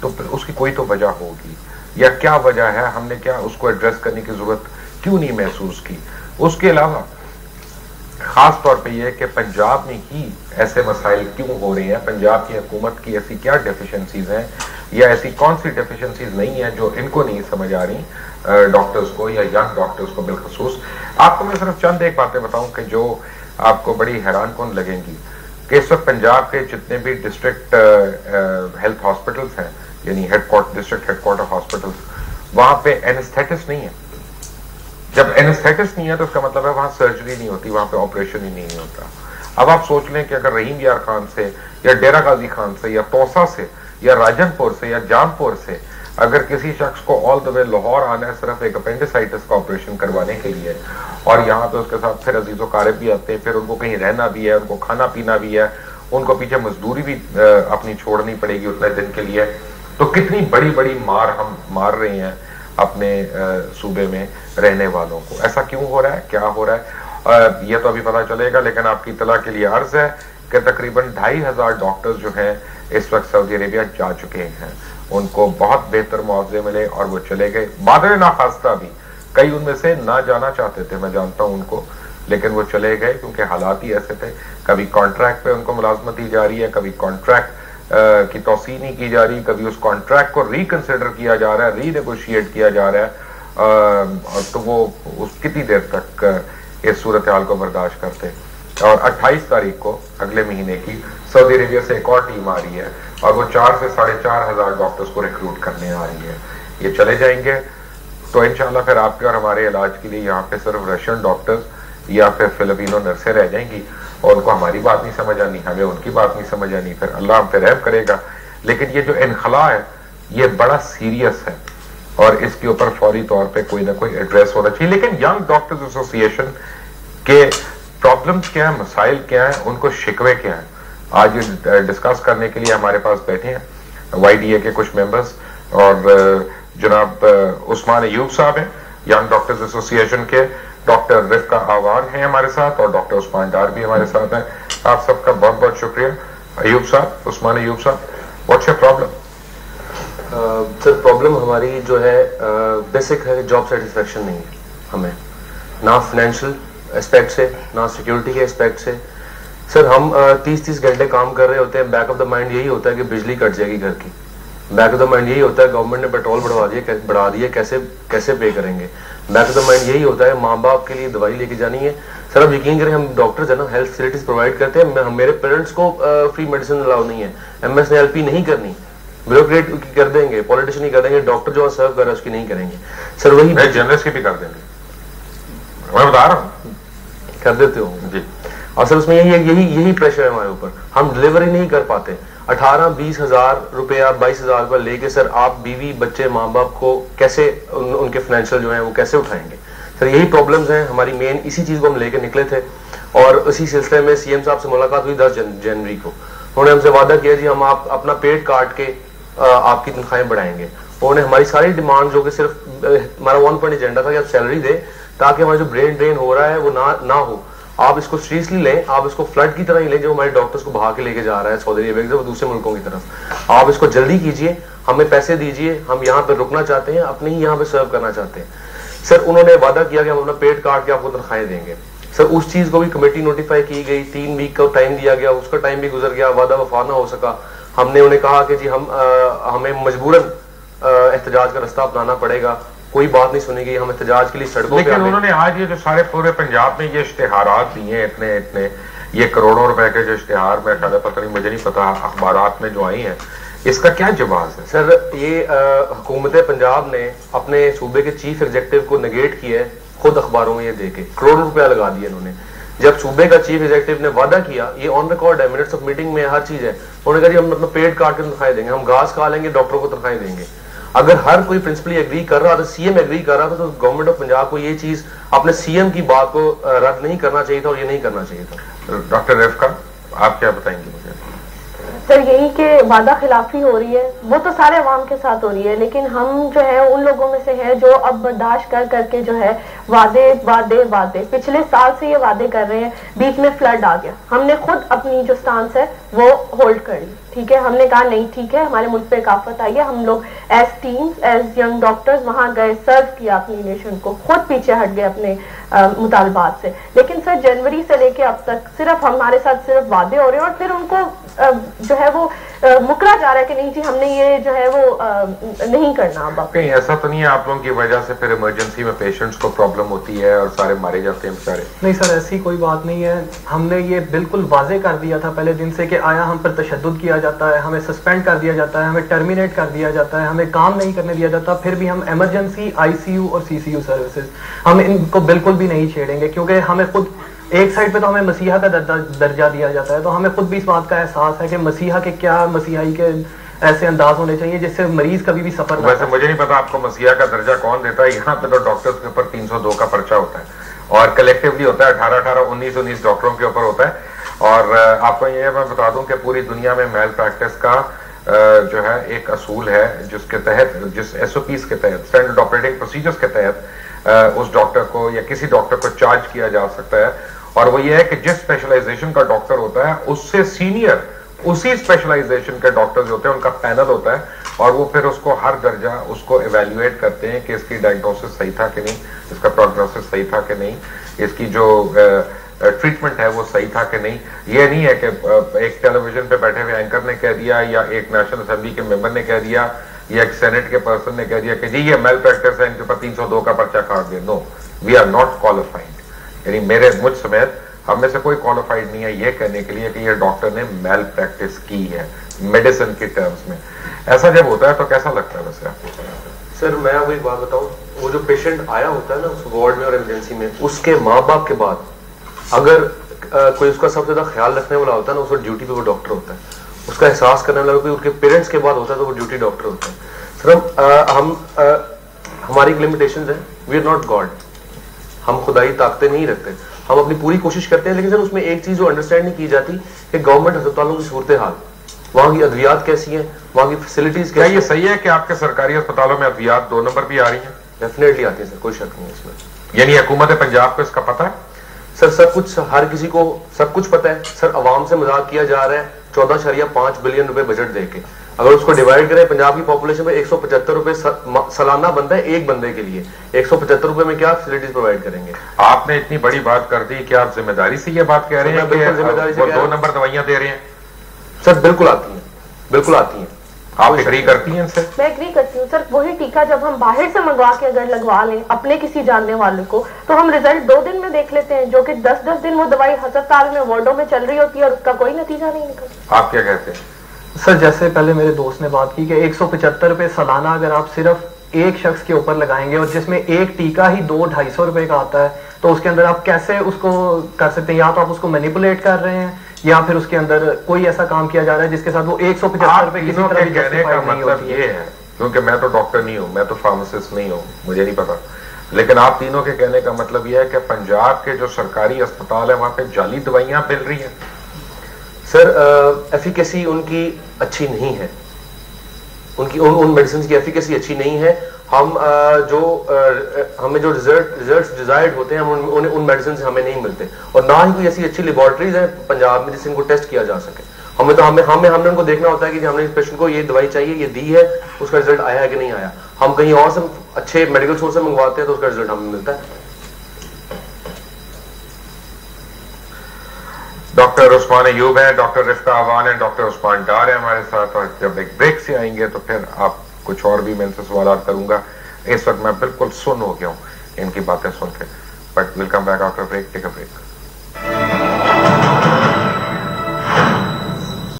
تو اس کی کوئی تو وجہ ہوگی, یا کیا وجہ ہے, ہم نے کیا اس کو ایڈریس کرنے کی ضرورت کیوں نہیں محسوس کی. اس کے علاوہ خاص طور پہ یہ کہ پنجاب میں ہی ایسے مسائل کیوں ہو رہے ہیں, پنجاب کی حکومت کی ایسی کیا ڈیفیشنسیز ہیں, یا ایسی کون سی ڈیفیشنسیز نہیں ہیں جو ان کو نہیں سمجھ آ رہی ڈاکٹرز کو یا ینگ ڈاکٹرز کو بالخصوص. آپ کو میں صرف چند ایک باتیں بتاؤں کہ جو آپ کو بڑی حیران کن لگیں گی, کہ اس وقت پنجاب کے جتنے بھی ڈسٹرکٹ ہیلتھ ہاسپٹلس ہیں, یعنی ڈسٹرکٹ ہیڈ کوارٹر ہاسپٹلس, وہاں پہ اینستھیٹسٹ نہیں ہے. جب اینستھیٹسٹ نہیں ہے تو اس کا مطلب ہے وہاں سرجری نہیں ہوتی, وہاں پہ آپریشن ہی نہیں ہوتا. اب آپ سوچ لیں کہ اگر رحیم یار خان سے یا ڈیرہ غازی خان سے یا توسا سے یا راجن پور سے یا جام پور سے اگر کسی شخص کو آل دا وے لاہور آنا ہے صرف ایک اپینڈیسائٹس کا آپریشن کروانے کے لیے, اور یہاں پہ اس کے ساتھ پھر عزیز و قارب بھی آتے ہیں, پھر ان کو کہیں رہنا بھی ہے, ان کو کھانا پینا بھی ہے, ان کو پیچھے مزدوری بھی اپنی چھوڑنی پڑے گی اتنے دن کے لیے, تو کتنی بڑی بڑی مار ہم مار رہے ہیں اپنے صوبے میں رہنے والوں کو. ایسا کیوں ہو رہا ہے, کیا ہو رہا ہے, یہ تو ابھی پتہ چلے گا, لیکن آپ کی اطلاع کے لیے عرض ہے کہ تقریباً 2500 ڈاکٹرز جو ہیں اس وقت سعودی عربیہ جا چکے ہیں. ان کو بہت بہتر معاوضے ملے اور وہ چلے گئے. بادر ناخواستہ بھی کئی ان میں سے نہ جانا چاہتے تھے, میں جانتا ہوں ان کو, لیکن وہ چلے گئے کیونکہ حالات ہی ایسے تھے. کبھی کانٹریکٹ پہ ان کو ملازمت دی جا رہی ہے, کبھی کانٹریکٹ کی توسیع نہیں کی جا رہی, کبھی اس کانٹریکٹ کو ریکنسیڈر کیا جا رہا ہے, ری نیگوشیٹ کیا جا رہا ہے, تو وہ کتنی دیر تک اس صورتحال کو برداشت کرتے. اور 28 تاریخ کو اگلے مہینے کی سعودی عربیہ سے ایک اور ٹیم آ رہی ہے اور وہ 4 سے 4,500 ڈاکٹرز کو ریکروٹ کرنے آ رہی ہے. یہ چلے جائیں گے تو انشاءاللہ پھر آپ کے اور ہمارے علاج کے لیے یہاں پہ صرف رشین ڈاکٹرز یا پھر فلپینو نرسیں رہ جائیں گی, اور ان کو ہماری بات نہیں سمجھ آنی, ہمیں ان کی بات نہیں سمجھ آنی, پھر اللہ ہم پہ رحم کرے گا. لیکن یہ جو انخلا ہے یہ بڑا سیریس ہے اور اس کے اوپر فوری طور پہ کوئی نہ کوئی ایڈریس ہونا چاہیے. لیکن ینگ ڈاکٹرز ایسوسی ایشن کے پرابلمز کیا ہیں, مسائل کیا ہیں, ان کو شکوے کیا ہیں, آج یہ ڈسکس کرنے کے لیے ہمارے پاس بیٹھے ہیں وائی ڈی اے کے کچھ ممبرز, اور جناب عثمان ایوب صاحب ہیں ینگ ڈاکٹرز ایسوسی ایشن کے, ڈاکٹر رفقہ آوان ہیں ہمارے ساتھ, اور ڈاکٹر عثمان ڈار بھی ہمارے ساتھ ہیں. آپ سب کا بہت بہت شکریہ. ایوب صاحب, عثمان ایوب صاحب, what's your problem? Sir problem ہماری جو ہے بیسک ہے, جاب سیٹسفیکشن نہیں ہے ہمیں, نہ فائنینشیل اسپیکٹ سے نہ سیکیورٹی کے اسپیکٹ سے. سر ہم 30 گھنٹے کام کر رہے ہوتے ہیں, بیک آف دا مائنڈ یہی ہوتا ہے کہ بجلی کٹ جائے گی گھر کی, بیک آف دا مائنڈ یہی ہوتا ہے گورنمنٹ نے پیٹرول بڑھا دیا کیسے پے کریں گے, بیک آف دا مائنڈ یہی ہوتا ہے ماں باپ کے لیے دوائی لے کے جانی ہے. سر اب یقین کریں ہم ڈاکٹرز ہیں نا, ہیلتھ فیسلٹیز پرووائڈ کرتے ہیں, میرے پیرنٹس کو فری میڈیسن الاؤ نہیں ہے, ایم ایس نے ایل پی نہیں کرنی, بیوروکریٹ کی کر دیں گے, پولیٹیشین کی کر دیں گے, ڈاکٹر جو سرو کر رہا ہے اس کی نہیں کریں گے. سر وہی جرنلسٹ کی بھی کر دیں گے, میں بتا رہا ہوں, کر دیتے ہوں جی. اور سر اس میں یہی پریشر ہے ہمارے اوپر, ہم ڈلیوری نہیں کر پاتے. 18-20 ہزار روپیہ 22 ہزار روپیہ لے کے سر آپ بیوی بچے ماں باپ کو کیسے ان کے فائنینشیل جو ہیں وہ کیسے اٹھائیں گے. سر یہی پرابلمز ہیں ہماری مین, اسی چیز کو ہم لے کے نکلے تھے. اور اسی سلسلے میں سی ایم صاحب سے ملاقات ہوئی 10 جنوری کو. انہوں نے ہم سے وعدہ کیا جی ہم اپنا پیٹ کاٹ کے آپ کی تنخواہیں بڑھائیں گے. انہوں نے ہماری ساری ڈیمانڈ جو کہ صرف ہمارا 1 پوائنٹ ایجنڈا تھا کہ آپ سیلری دیں تاکہ ہمارا جو برین ڈرین ہو رہا ہے وہ نہ ہو. آپ اس کو سیریسلی لیں, آپ اس کو فلڈ کی طرح ہی لیں جو ہمارے ڈاکٹرز کو بہا کے لے کے جا رہا ہے سعودی عربیہ سے دوسرے ملکوں کی طرف. آپ اس کو جلدی کیجئے, ہمیں پیسے دیجئے, ہم یہاں پہ رکنا چاہتے ہیں, اپنے ہی یہاں پہ سرو کرنا چاہتے ہیں. سر انہوں نے وعدہ کیا کہ ہم اپنا پیٹ کاٹ کے آپ کو تنخواہیں دیں گے. سر اس چیز کو بھی کمیٹی نوٹیفائی کی گئی, 3 ویک کا ٹائم دیا گیا, اس کا ٹائم بھی گزر گیا, وعدہ وفا نہ ہو سکا. ہم نے انہیں کہا کہ جی ہمیں مجبوراً احتجاج کا رستہ اپنانا پڑے گا, کوئی بات نہیں سنی گئی, ہم احتجاج کے لیے سڑکوں پہ. لیکن انہوں نے آج یہ جو سارے پورے پنجاب میں یہ اشتہارات دیے ہیں, اتنے یہ کروڑوں روپے کے جو اشتہار, میں خیال پتہ نہیں, مجھے نہیں پتا اخبارات میں جو آئی ہیں, اس کا کیا جواز ہے؟ سر یہ حکومت پنجاب نے اپنے صوبے کے چیف ایگزیکٹو کو نگیٹ کیا ہے, خود اخباروں میں یہ دے کے کروڑوں روپیہ لگا دیے انہوں نے. جب صوبے کا چیف ایگزیکٹو نے وعدہ کیا, یہ آن ریکارڈ ہے, منٹس آف میٹنگ میں ہر چیز ہے, انہوں نے کہا جی ہم اپنا پیٹ کاٹ کے تنخواہیں دیں گے, ہم گھاس کھا لیں گے, ڈاکٹروں کو تنخواہیں دیں گے. اگر ہر کوئی پرنسپلی ایگری کر رہا تھا, سی ایم ایگری کر رہا تھا, تو گورنمنٹ آف پنجاب کو یہ چیز اپنے سی ایم کی بات کو رد نہیں کرنا چاہیے تھا, اور یہ نہیں کرنا چاہیے تھا. ڈاکٹر رفقہ آپ کیا بتائیں گے مجھے؟ سر یہی کہ وعدہ خلافی ہو رہی ہے، وہ تو سارے عوام کے ساتھ ہو رہی ہے، لیکن ہم جو ہے ان لوگوں میں سے ہیں جو اب برداشت کر کر کے جو ہے وعدے وعدے وعدے پچھلے سال سے یہ وعدے کر رہے ہیں. بیچ میں فلڈ آ گیا، ہم نے خود اپنی جو سٹانس ہے وہ ہولڈ کر لی. ٹھیک ہے، ہم نے کہا نہیں ٹھیک ہے، ہمارے ملک پہ ایک آفت آئی ہے. ہم لوگ as teams as young doctors وہاں گئے، سرو کیا اپنی نیشن کو، خود پیچھے ہٹ گئے اپنے مطالبات سے. لیکن سر جنوری سے لے کے اب تک صرف ہمارے ساتھ صرف وعدے ہو رہے ہیں، اور پھر ان کو جو ہے وہ مکرا جا رہا ہے کہ نہیں جی ہم نے یہ جو ہے وہ نہیں کرنا. اب کہیں ایسا تو نہیں ہے آپ لوگوں کی وجہ سے پھر ایمرجنسی میں پیشنٹس کو پرابلم ہوتی ہے اور سارے مارے جاتے ہیں بیچارے؟ نہیں سر، ایسی کوئی بات نہیں ہے. ہم نے یہ بالکل واضح کر دیا تھا پہلے دن سے کہ آیا ہم پر تشدد کیا جاتا ہے، ہمیں سسپینڈ کر دیا جاتا ہے، ہمیں ٹرمینیٹ کر دیا جاتا ہے، ہمیں کام نہیں کرنے دیا جاتا. پھر بھی ہم ایمرجنسی ICU اور CCU سروسز ہم ان کو بالکل بھی نہیں چھیڑیں گے، کیونکہ ہمیں خود ایک سائڈ پہ تو ہمیں مسیحا کا درجہ دیا جاتا ہے، تو ہمیں خود بھی اس بات کا احساس ہے کہ مسیحا کے کیا مسیحائی کے ایسے انداز ہونے چاہیے جس سے مریض کبھی بھی سفر نہ. ویسے مجھے نہیں پتا آپ کو مسیحا کا درجہ کون دیتا ہے. یہاں پہ تو ڈاکٹرز کے اوپر 302 کا پرچہ ہوتا ہے اور کلیکٹیولی ہوتا ہے 18 19 ڈاکٹروں کے اوپر ہوتا ہے. اور آپ کو یہ میں بتا دوں کہ پوری دنیا میں میل پریکٹس کا جو ہے ایک اصول ہے جس کے تحت، جس SOPs کے تحت، اسٹینڈرڈ آپریٹنگ پروسیجرز کے تحت اس ڈاکٹر کو یا کسی ڈاکٹر کو چارج کیا جا سکتا ہے. اور وہ یہ ہے کہ جس اسپیشلائزیشن کا ڈاکٹر ہوتا ہے اس سے سینئر اسی اسپیشلائزیشن کے ڈاکٹرز ہوتے ہیں، ان کا پینل ہوتا ہے، اور وہ پھر اس کو ہر درجہ اس کو ایویلیویٹ کرتے ہیں کہ اس کی ڈائگنوسس صحیح تھا کہ نہیں، اس کا پروگنوسس صحیح تھا کہ نہیں، اس کی جو ٹریٹمنٹ ہے وہ صحیح تھا کہ نہیں. یہ نہیں ہے کہ ایک ٹیلی ویژن پہ بیٹھے ہوئے اینکر نے کہہ دیا یا ایک نیشنل اسمبلی کے ممبر نے کہہ دیا یا ایک سینٹ کے پرسن نے کہہ دیا کہ جی یہ میل پریکٹس ہے، ان کے اوپر 302 کا پرچہ کاٹ دیا. نو، وی آر ناٹ کوالیفائڈ. یعنی مجھ سمیت ہم میں سے کوئی کوالیفائڈ نہیں ہے یہ کہنے کے لیے کہ یہ ڈاکٹر نے میل پریکٹس کی ہے میڈیسن کے ٹرمز میں. ایسا جب ہوتا ہے تو کیسا لگتا ہے ویسے آپ کو؟ سر میں آپ کو ایک بات بتاؤں، وہ جو پیشنٹ آیا ہوتا ہے نا اس وارڈ میں اور ایمرجنسی میں، اس کے ماں باپ کے بعد اگر کوئی اس کا سب سے زیادہ خیال رکھنے والا ہوتا ہے نا، اس وقت ڈیوٹی پہ وہ ڈاکٹر ہوتا ہے. اس کا احساس کرنے والا کوئی اس کے پیرنٹس کے بعد ہوتا ہے تو وہ ڈیوٹی ڈاکٹر ہوتا ہے. سر ہماری ایک لمیٹیشنز ہیں، وی آر ناٹ گاڈ. ہم خدائی طاقتیں نہیں رکھتے، ہم اپنی پوری کوشش کرتے ہیں. لیکن سر اس میں ایک چیز جو انڈرسٹینڈ نہیں کی جاتی کہ گورنمنٹ ہسپتالوں کی صورتحال، وہاں کی ادویات کیسی ہیں، وہاں کی فیسلٹیز کیا. یہ صحیح ہے کہ آپ کے سرکاری اسپتالوں میں ادویات 2 نمبر بھی آ رہی ہیں؟ ڈیفینیٹلی آتی ہیں سر، کوئی شک نہیں ہے اس میں. یعنی حکومت پنجاب کو اس کا پتہ ہے؟ سر سب کچھ، ہر کسی کو سب کچھ پتہ ہے. سر عوام سے مذاق کیا جا رہا ہے 14.5 بلین روپے بجٹ دے کے. اگر اس کو ڈیوائڈ کریں پنجاب کی پاپولیشن میں 175 روپے سالانہ بنتا ہے ایک بندے کے لیے. 175 روپے میں کیا فیسلٹیز پرووائڈ کریں گے؟ آپ نے اتنی بڑی بات کر دی کہ آپ ذمہ داری سے یہ بات کہہ رہے ہیں کہ وہ 2 نمبر دوائیاں دے رہے ہیں؟ سر بالکل آتی ہیں، بالکل آتی ہیں. آپ ایگری کرتی ہیں ان سے؟ میں ایگری کرتی ہوں سر. وہی ٹیکہ جب ہم باہر سے منگوا کے اگر لگوا لیں اپنے کسی جاننے والے کو تو ہم رزلٹ 2 دن میں دیکھ لیتے ہیں، جو کہ 10 دن وہ دوائی ہسپتال میں وارڈوں میں چل رہی ہوتی ہے اور اس کا کوئی نتیجہ نہیں نکلتا. آپ کیا کہتے ہیں؟ سر جیسے پہلے میرے دوست نے بات کی کہ 175 روپے سالانہ اگر آپ صرف ایک شخص کے اوپر لگائیں گے اور جس میں ایک ٹیکہ ہی 200-250 روپے کا آتا ہے تو اس کے اندر آپ کیسے اس کو کر سکتے ہیں؟ یا تو آپ اس کو مینیپولیٹ کر رہے ہیں یا پھر اس کے اندر کوئی ایسا کام کیا جا رہا ہے جس کے ساتھ وہ 175 روپے کسی طرح کہنے کا مطلب یہ ہے، کیونکہ میں تو ڈاکٹر نہیں ہوں، میں تو فارماسسٹ نہیں ہوں، مجھے نہیں پتا، لیکن آپ تینوں کے کہنے کا مطلب یہ ہے کہ پنجاب کے جو سرکاری اسپتال ہیں وہاں پہ جعلی دوائیاں مل رہی ہیں؟ سر ایفیکیسی ان کی اچھی نہیں ہے، ان میڈیسنز کی ایفیکیسی اچھی نہیں ہے. ہمیں جو ریزلٹس ڈیزائرڈ ہوتے ہیں ان میڈیسن سے ہمیں نہیں ملتے، اور نہ ہی کوئی ایسی اچھی لیبارٹریز ہیں پنجاب میں جس سے ان کو ٹیسٹ کیا جا سکے. ہم نے ان کو دیکھنا ہوتا ہے کہ ہم نے اس پیشنٹ کو یہ دوائی چاہیے، یہ دی ہے، اس کا رزلٹ آیا ہے کہ نہیں آیا. ہم کہیں اور سے اچھے میڈیکل سورس سے منگواتے ہیں تو اس کا رزلٹ ہمیں ملتا ہے. ڈاکٹر عثمان ایوب ہیں، ڈاکٹر رفقہ عوان ہیں، ڈاکٹر عثمان ڈار ہیں ہمارے ساتھ، اور جب ایک بریک سے آئیں گے تو پھر آپ کچھ اور بھی میں ان سے سوالات کروں گا. اس وقت میں بالکل سن ہو گیا ہوں ان کی باتیں سن کے. But well come back after break. Take a break.